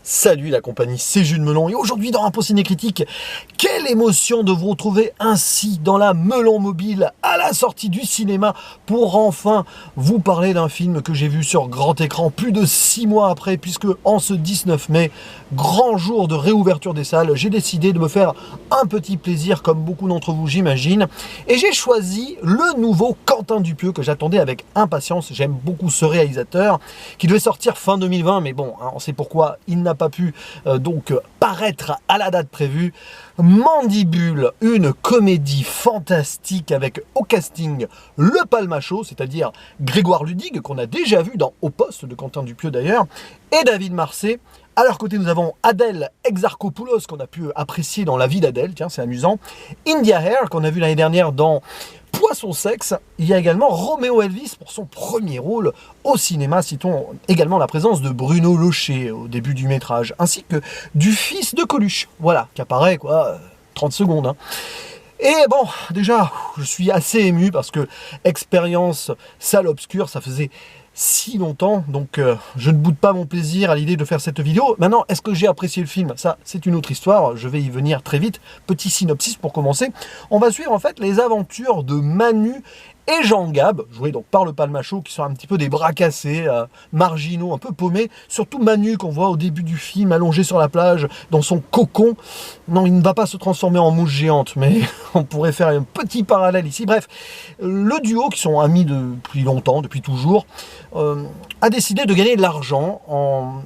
Salut la compagnie, c'est Jules Melon et aujourd'hui dans un Ciné Critique, quelle émotion de vous retrouver ainsi dans la Melon Mobile à la sortie du cinéma pour enfin vous parler d'un film que j'ai vu sur grand écran plus de 6 mois après, puisque en ce 19 mai, grand jour de réouverture des salles, j'ai décidé de me faire un petit plaisir comme beaucoup d'entre vous j'imagine, et j'ai choisi le nouveau Quentin Dupieux que j'attendais avec impatience. J'aime beaucoup ce réalisateur qui devait sortir fin 2020, mais bon, on sait pourquoi il n'a pas pu paraître à la date prévue. Mandibule, une comédie fantastique avec au casting le Palmacho, c'est-à-dire Grégoire Ludig, qu'on a déjà vu dans Au Poste de Quentin Dupieux d'ailleurs, et David Marsay. À leur côté, nous avons Adèle Exarchopoulos, qu'on a pu apprécier dans La vie d'Adèle, tiens, c'est amusant. India Air, qu'on a vu l'année dernière dans Poisson Sexe. Il y a également Roméo Elvis pour son premier rôle au cinéma. Citons également la présence de Bruno Locher au début du métrage, ainsi que du fils de Coluche, voilà, qui apparaît, 30 secondes. Hein. Et bon, déjà, je suis assez ému parce que expérience salle obscure, ça faisait si longtemps, donc je ne boude pas mon plaisir à l'idée de faire cette vidéo. Maintenant, est-ce que j'ai apprécié le film? Ça, c'est une autre histoire, je vais y venir très vite. Petit synopsis pour commencer. On va suivre en fait les aventures de Manu et Jean Gab, joués donc par le Palmacho, qui sont un petit peu des bras cassés, marginaux, un peu paumés. Surtout Manu, qu'on voit au début du film, allongé sur la plage, dans son cocon. Non, il ne va pas se transformer en mouche géante, mais on pourrait faire un petit parallèle ici. Bref, le duo, qui sont amis depuis longtemps, depuis toujours, a décidé de gagner de l'argent en,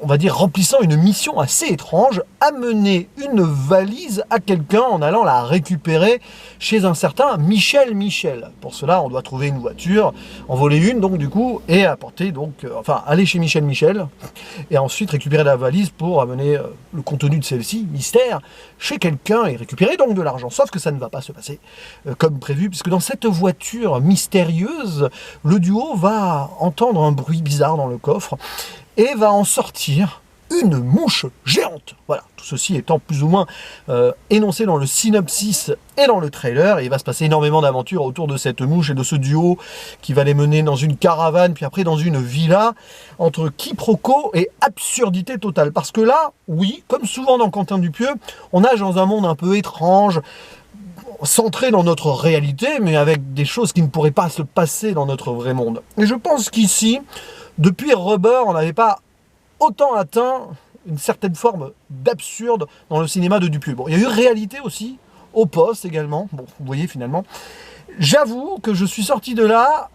on va dire, remplissant une mission assez étrange, amener une valise à quelqu'un en allant la récupérer chez un certain Michel Michel. Pour cela, on doit trouver une voiture, en voler une donc du coup, et apporter donc, aller chez Michel Michel, et ensuite récupérer la valise pour amener le contenu de celle-ci, mystère, chez quelqu'un et récupérer donc de l'argent. Sauf que ça ne va pas se passer comme prévu, puisque dans cette voiture mystérieuse, le duo va entendre un bruit bizarre dans le coffre, et va en sortir une mouche géante. Voilà, tout ceci étant plus ou moins énoncé dans le synopsis et dans le trailer. Et il va se passer énormément d'aventures autour de cette mouche et de ce duo qui va les mener dans une caravane, puis après dans une villa, entre quiproquo et absurdité totale. Parce que là, oui, comme souvent dans Quentin Dupieux, on nage dans un monde un peu étrange, centré dans notre réalité, mais avec des choses qui ne pourraient pas se passer dans notre vrai monde. Et je pense qu'ici, depuis Rubber, on n'avait pas autant atteint une certaine forme d'absurde dans le cinéma de Dupieux. Bon, il y a eu réalité aussi, Au Poste également. Bon, vous voyez finalement. J'avoue que je suis sorti de là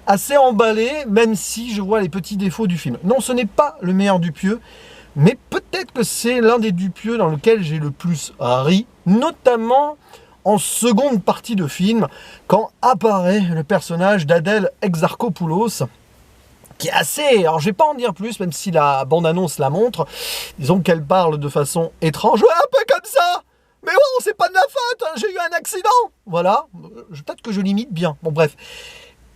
assez emballé, même si je vois les petits défauts du film. Non, ce n'est pas le meilleur Dupieux, mais peut-être que c'est l'un des Dupieux dans lequel j'ai le plus ri, notamment en seconde partie de film, quand apparaît le personnage d'Adèle Exarchopoulos, qui est assez... Alors je vais pas en dire plus, même si la bande-annonce la montre. Disons qu'elle parle de façon étrange, ouais, un peu comme ça. Mais ouais, c'est pas de ma faute, hein, j'ai eu un accident. Voilà, peut-être que je limite bien. Bon bref.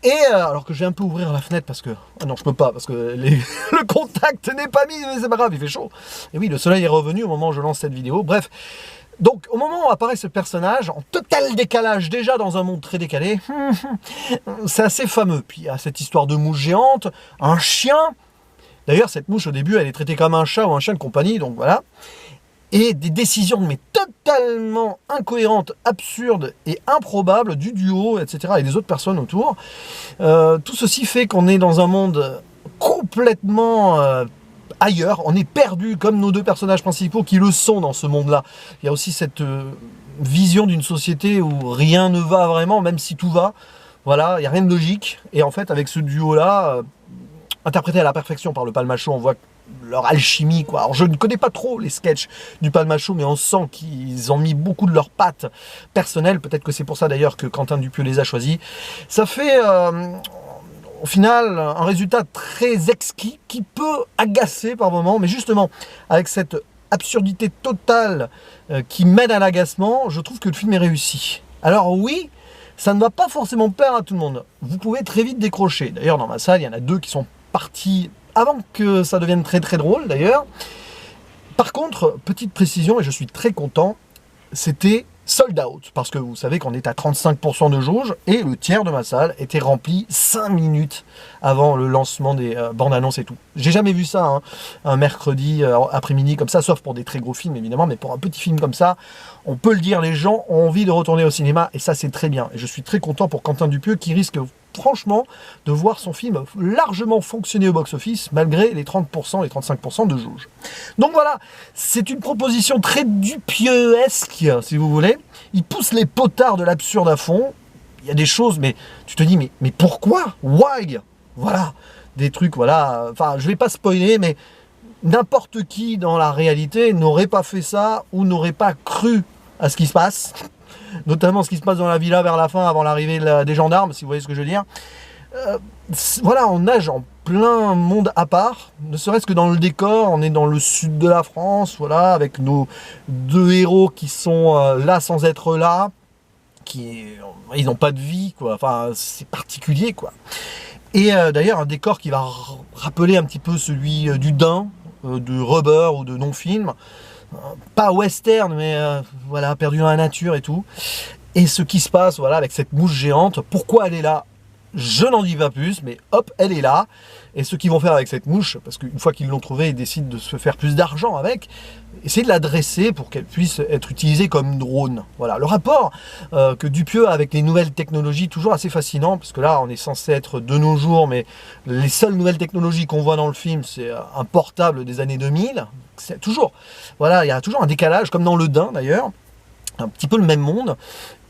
Et alors que je vais un peu ouvrir la fenêtre parce que... Ah non, je peux pas, parce que le contact n'est pas mis, mais c'est pas grave, il fait chaud. Et oui, le soleil est revenu au moment où je lance cette vidéo. Bref. Donc, au moment où apparaît ce personnage, en total décalage, déjà dans un monde très décalé, c'est assez fameux. Puis il y a cette histoire de mouche géante, un chien. D'ailleurs, cette mouche, au début, elle est traitée comme un chat ou un chien de compagnie, donc voilà. Et des décisions, mais totalement incohérentes, absurdes et improbables du duo, etc., et des autres personnes autour. Tout ceci fait qu'on est dans un monde complètement... ailleurs, on est perdu comme nos deux personnages principaux qui le sont dans ce monde-là. Il y a aussi cette vision d'une société où rien ne va vraiment, même si tout va. Voilà, il n'y a rien de logique. Et en fait, avec ce duo-là, interprété à la perfection par le Palmacho, on voit leur alchimie, quoi. Alors, je ne connais pas trop les sketchs du Palmacho, mais on sent qu'ils ont mis beaucoup de leurs pattes personnelles. Peut-être que c'est pour ça d'ailleurs que Quentin Dupieux les a choisis. Ça fait... au final, un résultat très exquis qui peut agacer par moments, mais justement, avec cette absurdité totale qui mène à l'agacement, je trouve que le film est réussi. Alors oui, ça ne va pas forcément plaire à tout le monde. Vous pouvez très vite décrocher. D'ailleurs, dans ma salle, il y en a deux qui sont partis avant que ça devienne très très drôle, d'ailleurs. Par contre, petite précision, et je suis très content, c'était sold out, parce que vous savez qu'on est à 35% de jauge, et le tiers de ma salle était rempli 5 minutes avant le lancement des bandes annonces et tout. J'ai jamais vu ça, hein, un mercredi après-midi comme ça, sauf pour des très gros films évidemment, mais pour un petit film comme ça, on peut le dire, les gens ont envie de retourner au cinéma, et ça c'est très bien. Et je suis très content pour Quentin Dupieux qui risque franchement de voir son film largement fonctionner au box-office malgré les 30%, les 35% de jauge. Donc voilà, c'est une proposition très Dupieux-esque, si vous voulez. Il pousse les potards de l'absurde à fond. Il y a des choses, mais tu te dis, mais pourquoi? Why? Voilà, des trucs, voilà. Enfin, je vais pas spoiler, mais n'importe qui dans la réalité n'aurait pas fait ça ou n'aurait pas cru à ce qui se passe. Notamment ce qui se passe dans la villa vers la fin, avant l'arrivée des gendarmes, si vous voyez ce que je veux dire. Voilà, on nage en plein monde à part, ne serait-ce que dans le décor, on est dans le sud de la France, voilà, avec nos deux héros qui sont là sans être là, ils n'ont pas de vie, quoi, enfin, c'est particulier, quoi. Et d'ailleurs, un décor qui va rappeler un petit peu celui du Dain, de Rubber ou de Non-Film, pas western, mais voilà, perdu dans la nature et tout. Et ce qui se passe, voilà, avec cette mouche géante, pourquoi elle est là? Je n'en dis pas plus, mais hop, elle est là. Et ce qu'ils vont faire avec cette mouche, parce qu'une fois qu'ils l'ont trouvée, ils décident de se faire plus d'argent avec, essayer de la dresser pour qu'elle puisse être utilisée comme drone. Voilà, le rapport que Dupieux a avec les nouvelles technologies, toujours assez fascinant, parce que là, on est censé être de nos jours, mais les seules nouvelles technologies qu'on voit dans le film, c'est un portable des années 2000. C'est toujours, voilà, il y a toujours un décalage, comme dans Le Dain d'ailleurs, un petit peu le même monde.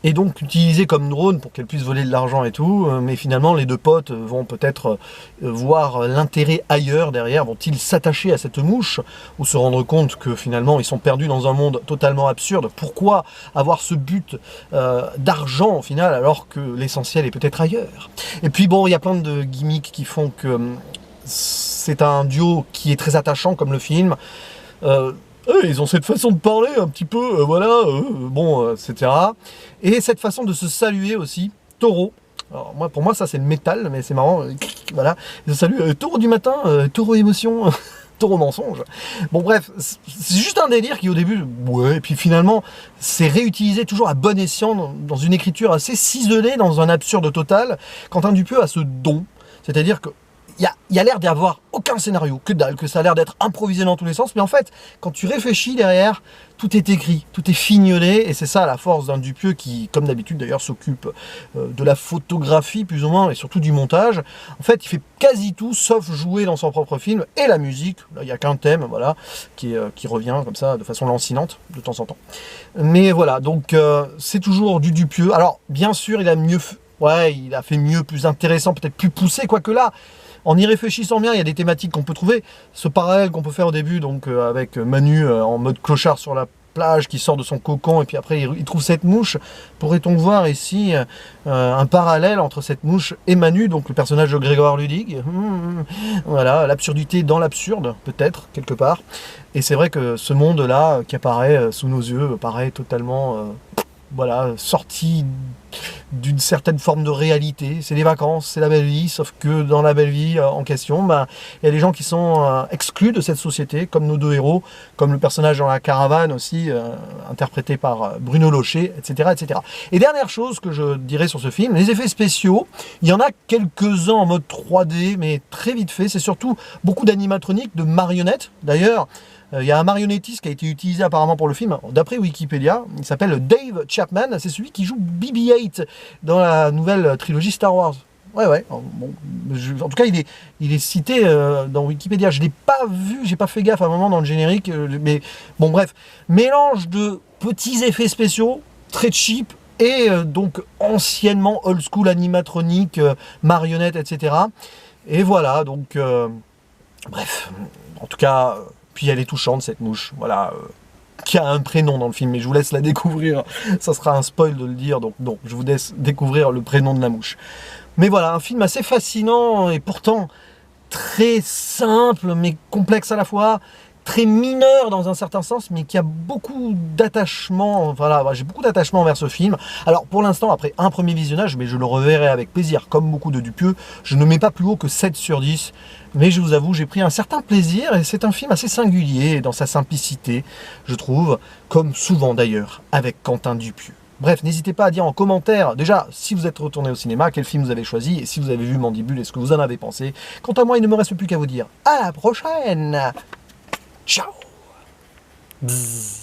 Et donc utilisé comme drone pour qu'elle puisse voler de l'argent et tout, mais finalement les deux potes vont peut-être voir l'intérêt ailleurs derrière, vont-ils s'attacher à cette mouche ou se rendre compte que finalement ils sont perdus dans un monde totalement absurde? Pourquoi avoir ce but d'argent au final alors que l'essentiel est peut-être ailleurs? Et puis bon, il y a plein de gimmicks qui font que c'est un duo qui est très attachant comme le film. Ils ont cette façon de parler un petit peu, voilà, bon, etc. Et cette façon de se saluer aussi, Taureau. Alors moi, pour moi, ça c'est le métal, mais c'est marrant, voilà. Ils se saluent, Taureau du matin, Taureau émotion, Taureau mensonge. Bon bref, c'est juste un délire qui au début, ouais, et puis finalement, c'est réutilisé toujours à bon escient dans une écriture assez ciselée, dans un absurde total. Quentin Dupieux a ce don, c'est-à-dire que il y a l'air d'y avoir aucun scénario, que dalle, que ça a l'air d'être improvisé dans tous les sens, mais en fait, quand tu réfléchis derrière, tout est écrit, tout est fignolé, et c'est ça la force d'un Dupieux qui, comme d'habitude d'ailleurs, s'occupe de la photographie plus ou moins, et surtout du montage. En fait, il fait quasi tout, sauf jouer dans son propre film, et la musique, là il n'y a qu'un thème, voilà, qui revient comme ça, de façon lancinante, de temps en temps. Mais voilà, donc c'est toujours du Dupieux. Alors, bien sûr, il a fait mieux, plus intéressant, peut-être plus poussé, quoique là, en y réfléchissant bien, il y a des thématiques qu'on peut trouver. Ce parallèle qu'on peut faire au début, donc avec Manu en mode clochard sur la plage, qui sort de son cocon, et puis après il trouve cette mouche. Pourrait-on voir ici un parallèle entre cette mouche et Manu, donc le personnage de Grégoire Ludig. Voilà, l'absurdité dans l'absurde, peut-être, quelque part. Et c'est vrai que ce monde-là, qui apparaît sous nos yeux, paraît totalement... voilà, sorti d'une certaine forme de réalité. C'est les vacances, c'est la belle vie, sauf que dans la belle vie en question, il y a des gens qui sont exclus de cette société, comme nos deux héros, comme le personnage dans la caravane aussi, interprété par Bruno Locher, etc., etc. Et dernière chose que je dirais sur ce film, les effets spéciaux, il y en a quelques-uns en mode 3D, mais très vite fait, c'est surtout beaucoup d'animatroniques, de marionnettes. D'ailleurs, il y a un marionnettiste qui a été utilisé apparemment pour le film, d'après Wikipédia, il s'appelle Dave Chapman, c'est celui qui joue BB-8 dans la nouvelle trilogie Star Wars. Ouais, bon, en tout cas il est cité dans Wikipédia, je ne l'ai pas vu, j'ai pas fait gaffe à un moment dans le générique, mais bon bref, mélange de petits effets spéciaux, très cheap, et donc anciennement old school animatronique, marionnettes, etc. Et voilà, donc bref, en tout cas... Puis elle est touchante cette mouche, voilà, qui a un prénom dans le film, mais je vous laisse la découvrir, ça sera un spoil de le dire, donc non, je vous laisse découvrir le prénom de la mouche. Mais voilà, un film assez fascinant et pourtant très simple mais complexe à la fois, très mineur dans un certain sens, mais qui a beaucoup d'attachement. Voilà, j'ai beaucoup d'attachement envers ce film. Alors pour l'instant, après un premier visionnage, mais je le reverrai avec plaisir, comme beaucoup de Dupieux, je ne mets pas plus haut que 7 sur 10. Mais je vous avoue, j'ai pris un certain plaisir et c'est un film assez singulier dans sa simplicité, je trouve, comme souvent d'ailleurs avec Quentin Dupieux. Bref, n'hésitez pas à dire en commentaire, déjà, si vous êtes retourné au cinéma, quel film vous avez choisi, et si vous avez vu Mandibule, et ce que vous en avez pensé. Quant à moi, il ne me reste plus qu'à vous dire à la prochaine. Ciao. Bzz.